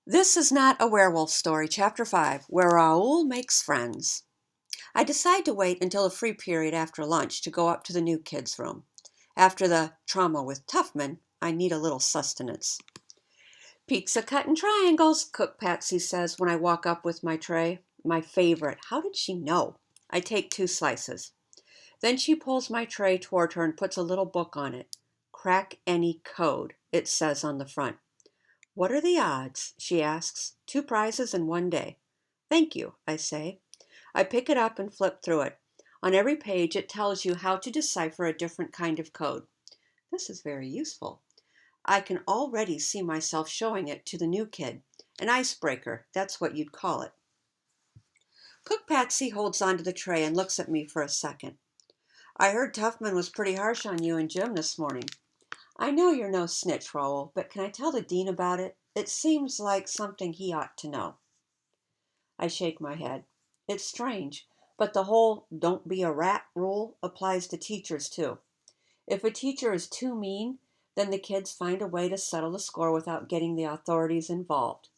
This is not a werewolf story, Chapter 5, where Raoul makes friends. I decide to wait until a free period after lunch to go up to the new kids' room. After the trauma with Tuffman, I need a little sustenance. Pizza cut in triangles, Cook Patsy says when I walk up with my tray. My favorite. How did she know? I take 2 slices. Then she pulls my tray toward her and puts a little book on it. Crack any code, it says on the front. What are the odds? She asks. 2 prizes in 1 day. Thank you, I say. I pick it up and flip through it. On every page, it tells you how to decipher a different kind of code. This is very useful. I can already see myself showing it to the new kid. An icebreaker, that's what you'd call it. Cook Patsy holds onto the tray and looks at me for a second. I heard Tuffman was pretty harsh on you and Jim this morning. I know you're no snitch, Raoul, but can I tell the dean about it? It seems like something he ought to know. I shake my head. It's strange, but the whole don't be a rat rule applies to teachers too. If a teacher is too mean, then the kids find a way to settle the score without getting the authorities involved.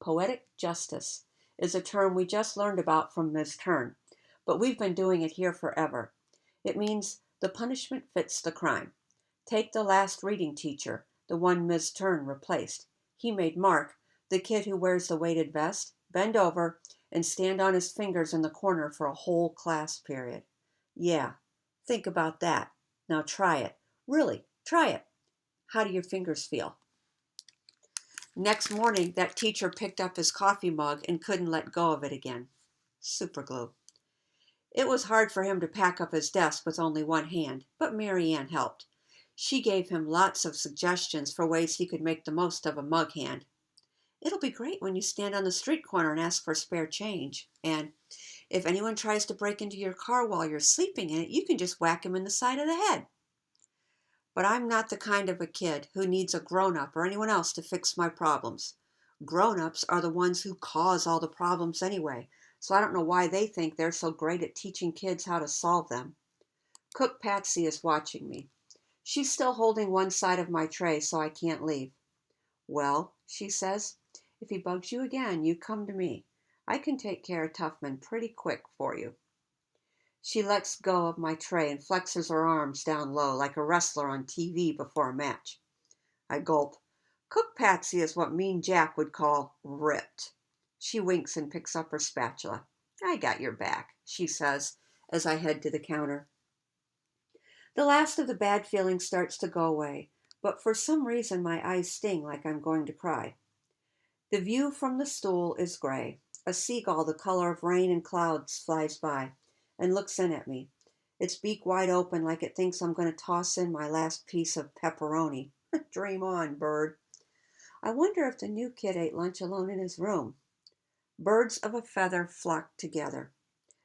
Poetic justice is a term we just learned about from Ms. Turn, but we've been doing it here forever. It means the punishment fits the crime. Take the last reading teacher, the one Ms. Turn replaced. He made Mark, the kid who wears the weighted vest, bend over and stand on his fingers in the corner for a whole class period. Yeah, think about that. Now try it. Really, try it. How do your fingers feel? Next morning, that teacher picked up his coffee mug and couldn't let go of it again. Superglue. It was hard for him to pack up his desk with only one hand, but Mary Ann helped. She gave him lots of suggestions for ways he could make the most of a mug hand. It'll be great when you stand on the street corner and ask for spare change. And if anyone tries to break into your car while you're sleeping in it, you can just whack him in the side of the head. But I'm not the kind of a kid who needs a grown-up or anyone else to fix my problems. Grown-ups are the ones who cause all the problems anyway, so I don't know why they think they're so great at teaching kids how to solve them. Cook Patsy is watching me. She's still holding one side of my tray, so I can't leave. Well, she says, if he bugs you again, you come to me. I can take care of Tuffman pretty quick for you. She lets go of my tray and flexes her arms down low like a wrestler on TV before a match. I gulp. Cook Patsy is what Mean Jack would call ripped. She winks and picks up her spatula. I got your back, she says, as I head to the counter. The last of the bad feeling starts to go away, but for some reason my eyes sting like I'm going to cry. The view from the stool is gray. A seagull the color of rain and clouds flies by and looks in at me, its beak wide open like it thinks I'm going to toss in my last piece of pepperoni. Dream on, bird. I wonder if the new kid ate lunch alone in his room. Birds of a feather flock together.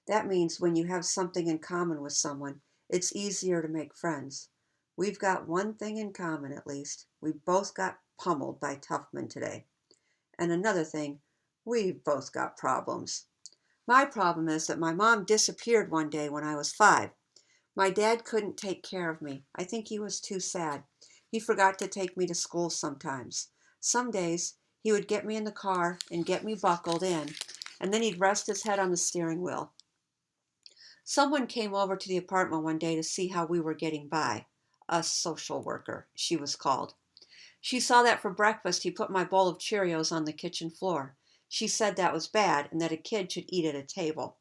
That means when you have something in common with someone, it's easier to make friends. We've got one thing in common, at least. We both got pummeled by Tuffman today. And another thing, we've both got problems. My problem is that my mom disappeared one day when I was 5. My dad couldn't take care of me. I think he was too sad. He forgot to take me to school sometimes. Some days, he would get me in the car and get me buckled in, and then he'd rest his head on the steering wheel. Someone came over to the apartment one day to see how we were getting by. A social worker, she was called. She saw that for breakfast he put my bowl of Cheerios on the kitchen floor. She said that was bad and that a kid should eat at a table.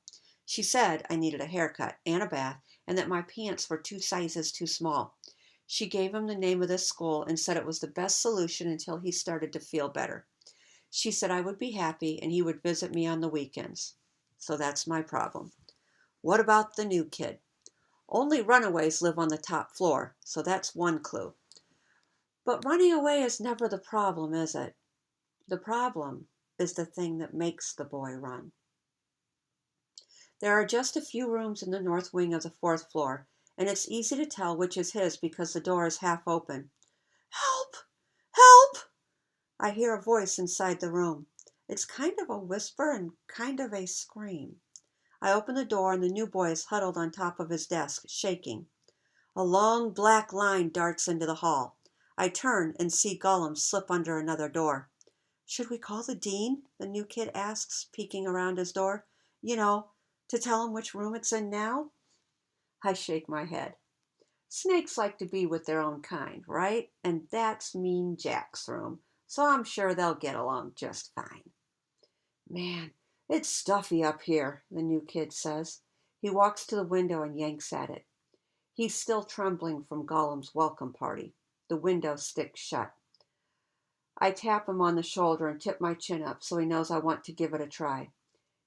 She said I needed a haircut and a bath and that my pants were 2 sizes too small. She gave him the name of this school and said it was the best solution until he started to feel better. She said I would be happy and he would visit me on the weekends. So that's my problem. What about the new kid? Only runaways live on the top floor, so that's one clue. But running away is never the problem, is it? The problem is the thing that makes the boy run. There are just a few rooms in the north wing of the 4th floor, and it's easy to tell which is his because the door is half open. Help! Help! I hear a voice inside the room. It's kind of a whisper and kind of a scream. I open the door and the new boy is huddled on top of his desk, shaking. A long black line darts into the hall. I turn and see Gollum slip under another door. Should we call the dean? The new kid asks, peeking around his door. You know, to tell him which room it's in now? I shake my head. Snakes like to be with their own kind, right? And that's Mean Jack's room, so I'm sure they'll get along just fine. Man, it's stuffy up here, the new kid says. He walks to the window and yanks at it. He's still trembling from Gollum's welcome party. The window sticks shut. I tap him on the shoulder and tip my chin up so he knows I want to give it a try.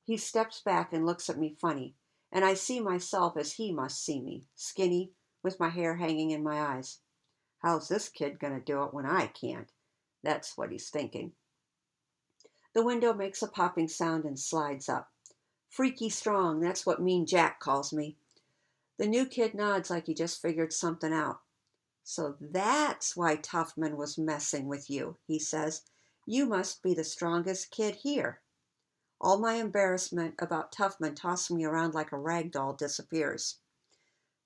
He steps back and looks at me funny, and I see myself as he must see me, skinny, with my hair hanging in my eyes. How's this kid gonna do it when I can't? That's what he's thinking. The window makes a popping sound and slides up. Freaky strong, that's what Mean Jack calls me. The new kid nods like he just figured something out. So that's why Tuffman was messing with you, he says. You must be the strongest kid here. All my embarrassment about Tuffman tossing me around like a rag doll disappears.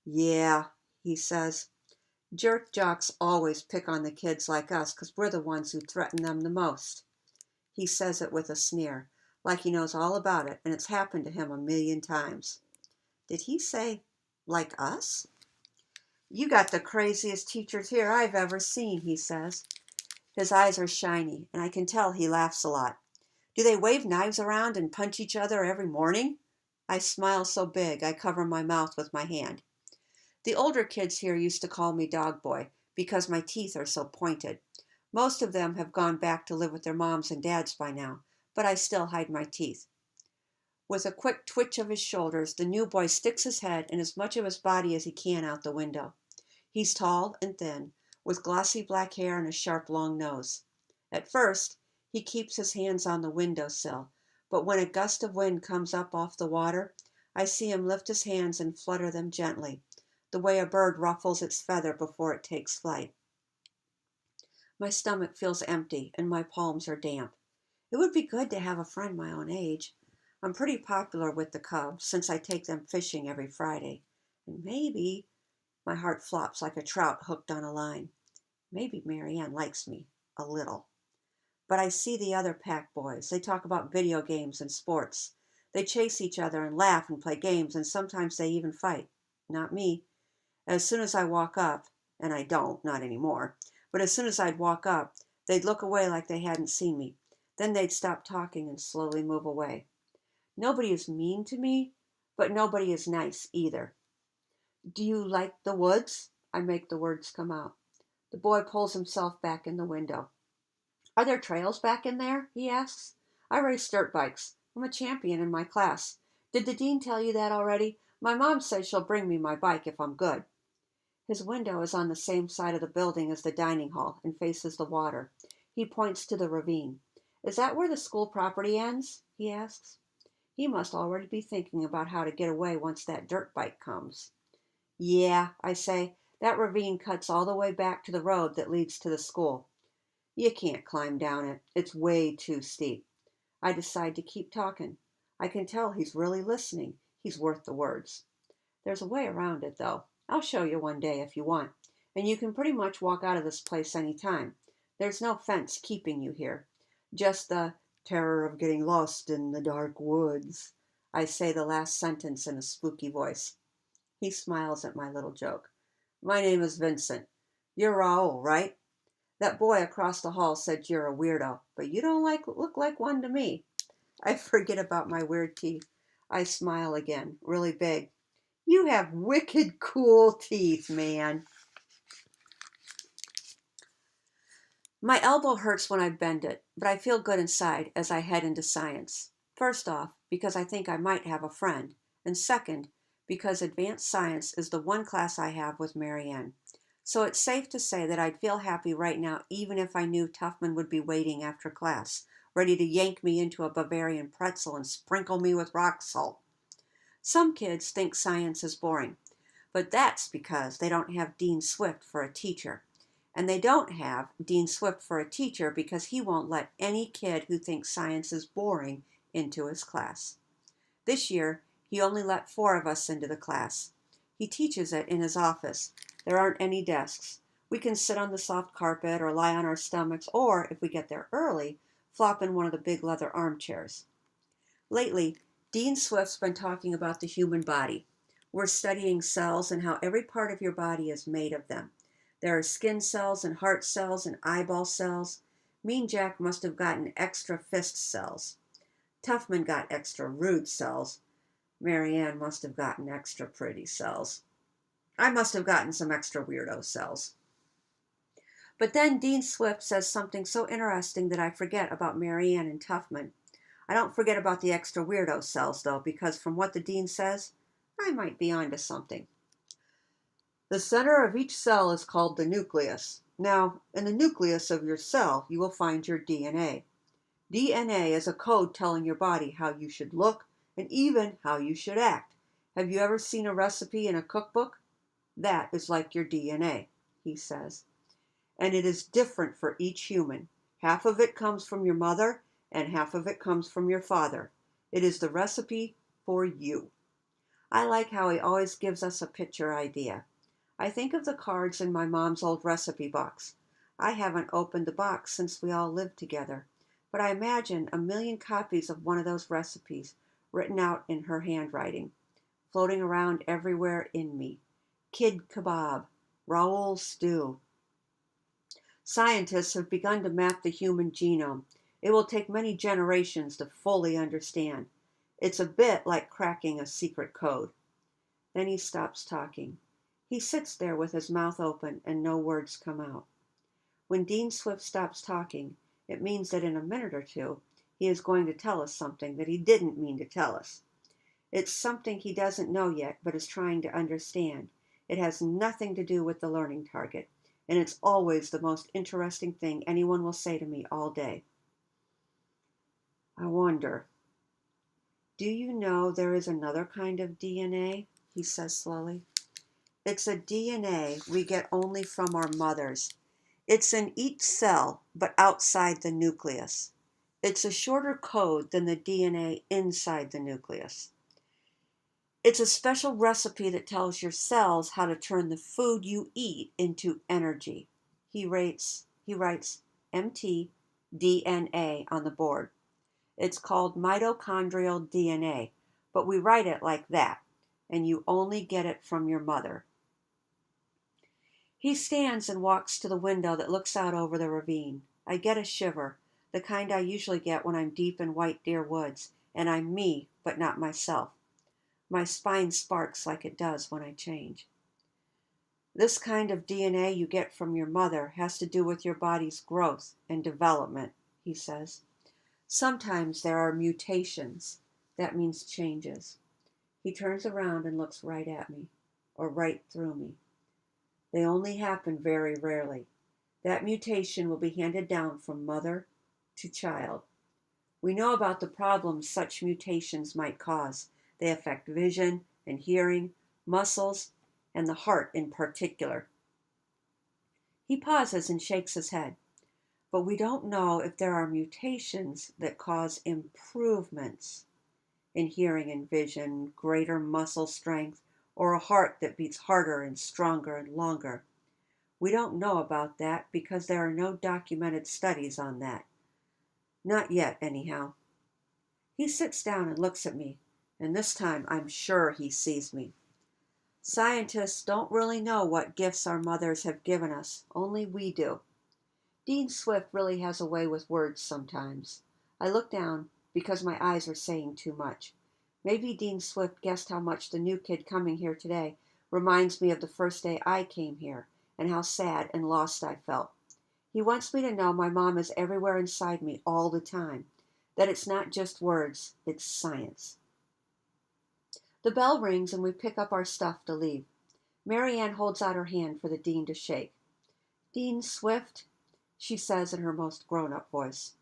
Yeah, he says. Jerk jocks always pick on the kids like us because we're the ones who threaten them the most. He says it with a sneer, like he knows all about it and it's happened to him 1,000,000 times. Did he say, like us? You got the craziest teachers here I've ever seen, he says. His eyes are shiny, and I can tell he laughs a lot. Do they wave knives around and punch each other every morning? I smile so big I cover my mouth with my hand. The older kids here used to call me Dog Boy because my teeth are so pointed. Most of them have gone back to live with their moms and dads by now, but I still hide my teeth. With a quick twitch of his shoulders, the new boy sticks his head and as much of his body as he can out the window. He's tall and thin, with glossy black hair and a sharp long nose. At first, he keeps his hands on the windowsill, but when a gust of wind comes up off the water, I see him lift his hands and flutter them gently, the way a bird ruffles its feather before it takes flight. My stomach feels empty and my palms are damp. It would be good to have a friend my own age. I'm pretty popular with the cubs since I take them fishing every Friday. And maybe, my heart flops like a trout hooked on a line. Maybe Marianne likes me, a little. But I see the other pack boys. They talk about video games and sports. They chase each other and laugh and play games, and sometimes they even fight. Not me. As soon as I walk up, and I don't, not anymore, but as soon as I'd walk up, they'd look away like they hadn't seen me. Then they'd stop talking and slowly move away. Nobody is mean to me, but nobody is nice either. Do you like the woods? I make the words come out. The boy pulls himself back in the window. Are there trails back in there? He asks. I race dirt bikes. I'm a champion in my class. Did the dean tell you that already? My mom says she'll bring me my bike if I'm good. His window is on the same side of the building as the dining hall and faces the water. He points to the ravine. Is that where the school property ends? He asks. He must already be thinking about how to get away once that dirt bike comes. Yeah, I say, that ravine cuts all the way back to the road that leads to the school. You can't climb down it. It's way too steep. I decide to keep talking. I can tell he's really listening. He's worth the words. There's a way around it, though. I'll show you one day if you want. And you can pretty much walk out of this place any time. There's no fence keeping you here. Just the terror of getting lost in the dark woods. I say the last sentence in a spooky voice. He smiles at my little joke. My name is Vincent. You're Raoul, right? That boy across the hall said you're a weirdo, but you don't look like one to me. I forget about my weird teeth. I smile again, really big. You have wicked cool teeth, man. My elbow hurts when I bend it, but I feel good inside as I head into science. First off, because I think I might have a friend, and second, because advanced science is the one class I have with Marianne. So it's safe to say that I'd feel happy right now even if I knew Tuffman would be waiting after class, ready to yank me into a Bavarian pretzel and sprinkle me with rock salt. Some kids think science is boring, but that's because they don't have Dean Swift for a teacher. And they don't have Dean Swift for a teacher because he won't let any kid who thinks science is boring into his class. This year, he only let 4 of us into the class. He teaches it in his office. There aren't any desks. We can sit on the soft carpet or lie on our stomachs, or, if we get there early, flop in one of the big leather armchairs. Lately, Dean Swift's been talking about the human body. We're studying cells and how every part of your body is made of them. There are skin cells and heart cells and eyeball cells. Mean Jack must have gotten extra fist cells. Tuffman got extra rude cells. Marianne must have gotten extra pretty cells. I must have gotten some extra weirdo cells. But then Dean Swift says something so interesting that I forget about Marianne and Tuffman. I don't forget about the extra weirdo cells, though, because from what the dean says, I might be onto something. The center of each cell is called the nucleus. Now, in the nucleus of your cell, you will find your DNA. DNA is a code telling your body how you should look and even how you should act. Have you ever seen a recipe in a cookbook? That is like your DNA, he says. And it is different for each human. Half of it comes from your mother, and half of it comes from your father. It is the recipe for you. I like how he always gives us a picture idea. I think of the cards in my mom's old recipe box. I haven't opened the box since we all lived together, but I imagine 1,000,000 copies of one of those recipes written out in her handwriting, floating around everywhere in me. Kid kebab, Raoul stew. Scientists have begun to map the human genome. It will take many generations to fully understand. It's a bit like cracking a secret code. Then he stops talking. He sits there with his mouth open and no words come out. When Dean Swift stops talking, it means that in a minute or two, he is going to tell us something that he didn't mean to tell us. It's something he doesn't know yet, but is trying to understand. It has nothing to do with the learning target, and it's always the most interesting thing anyone will say to me all day. I wonder, do you know there is another kind of DNA? He says slowly. It's a DNA we get only from our mothers. It's in each cell, but outside the nucleus. It's a shorter code than the DNA inside the nucleus. It's a special recipe that tells your cells how to turn the food you eat into energy. He writes mtDNA on the board. It's called mitochondrial DNA, but we write it like that, and you only get it from your mother. He stands and walks to the window that looks out over the ravine. I get a shiver, the kind I usually get when I'm deep in white deer woods, and I'm me, but not myself. My spine sparks like it does when I change. This kind of DNA you get from your mother has to do with your body's growth and development, he says. Sometimes there are mutations. That means changes. He turns around and looks right at me, or right through me. They only happen very rarely. That mutation will be handed down from mother to child. We know about the problems such mutations might cause. They affect vision and hearing, muscles, and the heart in particular. He pauses and shakes his head. But we don't know if there are mutations that cause improvements in hearing and vision, greater muscle strength, or a heart that beats harder and stronger and longer. We don't know about that because there are no documented studies on that. Not yet, anyhow. He sits down and looks at me, and this time I'm sure he sees me. Scientists don't really know what gifts our mothers have given us, only we do. Dean Swift really has a way with words sometimes. I look down because my eyes are saying too much. Maybe Dean Swift guessed how much the new kid coming here today reminds me of the first day I came here and how sad and lost I felt. He wants me to know my mom is everywhere inside me all the time, that it's not just words, it's science. The bell rings and we pick up our stuff to leave. Marianne holds out her hand for the dean to shake. Dean Swift, she says in her most grown-up voice,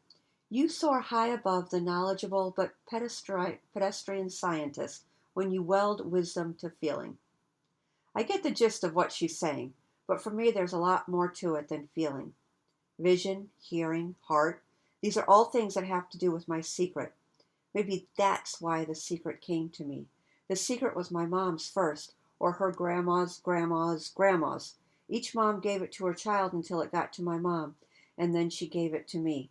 you soar high above the knowledgeable but pedestrian scientist when you weld wisdom to feeling. I get the gist of what she's saying, but for me there's a lot more to it than feeling. Vision, hearing, heart, these are all things that have to do with my secret. Maybe that's why the secret came to me. The secret was my mom's first, or her grandma's grandma's grandma's. Each mom gave it to her child until it got to my mom, and then she gave it to me.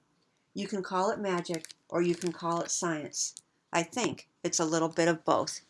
You can call it magic or you can call it science. I think it's a little bit of both.